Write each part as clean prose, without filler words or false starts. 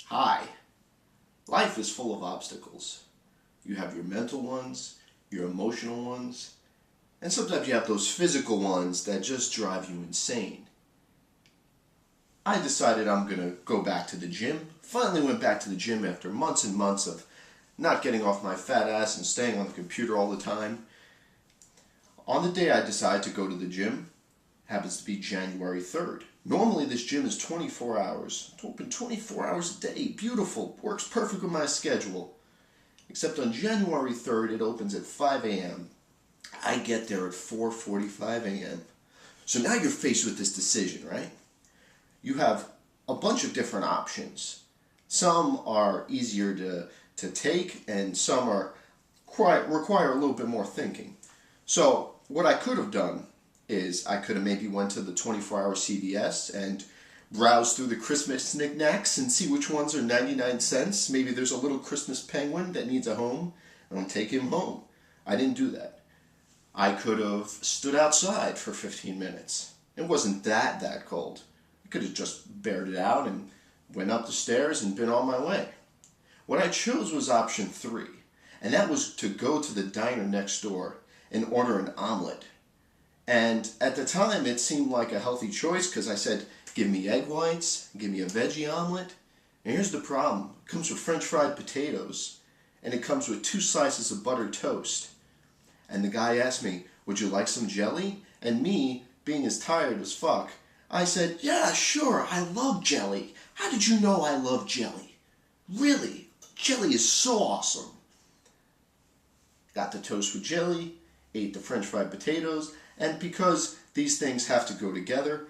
Hi. Life is full of obstacles. You have your mental ones, your emotional ones, and sometimes you have those physical ones that just drive you insane. I decided I'm going to go back to the gym. Finally went back to the gym after months and months of not getting off my fat ass and staying on the computer all the time. On the day I decide to go to the gym, happens to be January 3rd. Normally this gym is 24 hours. It's open 24 hours a day. Beautiful. Works perfect with my schedule. Except on January 3rd it opens at 5 a.m. I get there at 4:45 a.m. So now you're faced with this decision, right? You have a bunch of different options. Some are easier to take and some are require a little bit more thinking. So what I could have done is I could have maybe went to the 24-hour CVS and browsed through the Christmas knickknacks and see which ones are 99 cents. Maybe there's a little Christmas penguin that needs a home, and I'll take him home. I didn't do that. I could have stood outside for 15 minutes. It wasn't that cold. I could have just bared it out and went up the stairs and been on my way. What I chose was option 3, and that was to go to the diner next door and order an omelet. And at the time, it seemed like a healthy choice because I said, give me egg whites, give me a veggie omelet. And here's the problem. It comes with French fried potatoes, and it comes with 2 slices of buttered toast. And the guy asked me, would you like some jelly? And me, being as tired as fuck, I said, yeah, sure, I love jelly. How did you know I love jelly? Really, jelly is so awesome. Got the toast with jelly, ate the French fried potatoes, and because these things have to go together,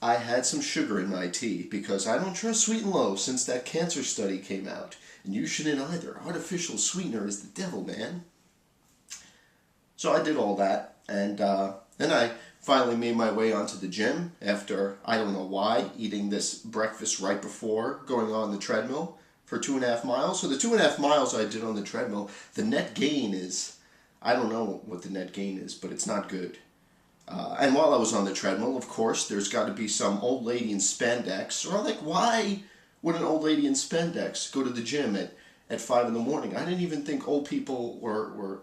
I had some sugar in my tea because I don't trust sweet and low since that cancer study came out. And you shouldn't either. Artificial sweetener is the devil, man. So I did all that, and then I finally made my way onto the gym after, I don't know why, eating this breakfast right before going on the treadmill for 2.5 miles. So the 2.5 miles I did on the treadmill, the net gain is, I don't know what the net gain is, but it's not good. And while I was on the treadmill, of course, there's got to be some old lady in spandex. Or like, why would an old lady in spandex go to the gym at 5 in the morning? I didn't even think old people were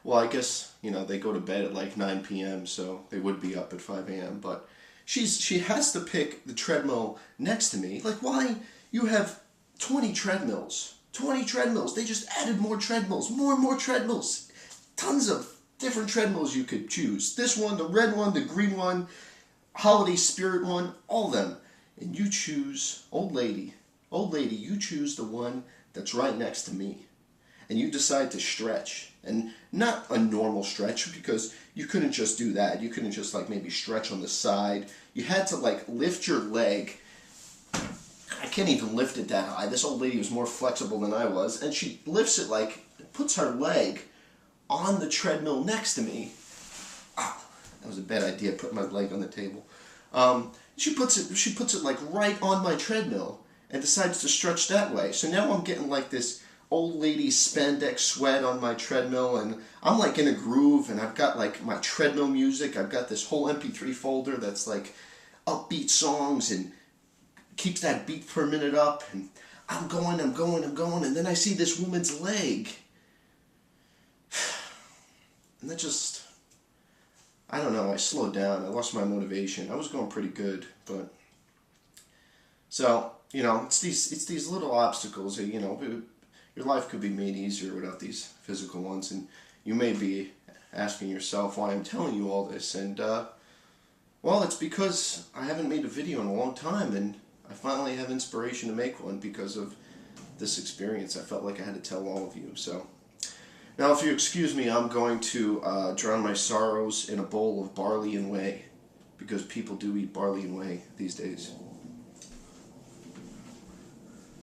well, I guess, they go to bed at like 9 p.m., so they would be up at 5 a.m. But she has to pick the treadmill next to me. Like, why? You have 20 treadmills. 20 treadmills. They just added more treadmills. More and more treadmills. Tons of different treadmills you could choose. This one, the red one, the green one, holiday spirit one, all of them. And you choose, old lady, you choose the one that's right next to me. And you decide to stretch. And not a normal stretch, because you couldn't just do that. You couldn't just like maybe stretch on the side. You had to like lift your leg. I can't even lift it that high. This old lady was more flexible than I was. And she lifts it like, puts her leg on the treadmill next to me. Oh, that was a bad idea, putting my leg on the table. She puts it like right on my treadmill and decides to stretch that way. So now I'm getting like this old lady spandex sweat on my treadmill, and I'm like in a groove, and I've got like my treadmill music. I've got this whole MP3 folder that's like upbeat songs and keeps that beat per minute up, and I'm going, and then I see this woman's leg. And that just, I don't know, I slowed down. I lost my motivation. I was going pretty good, but so, it's these little obstacles that, your life could be made easier without these physical ones. And you may be asking yourself why I'm telling you all this. And, well, it's because I haven't made a video in a long time, and I finally have inspiration to make one because of this experience. I felt like I had to tell all of you. So now, if you excuse me, I'm going to drown my sorrows in a bowl of barley and whey, because people do eat barley and whey these days.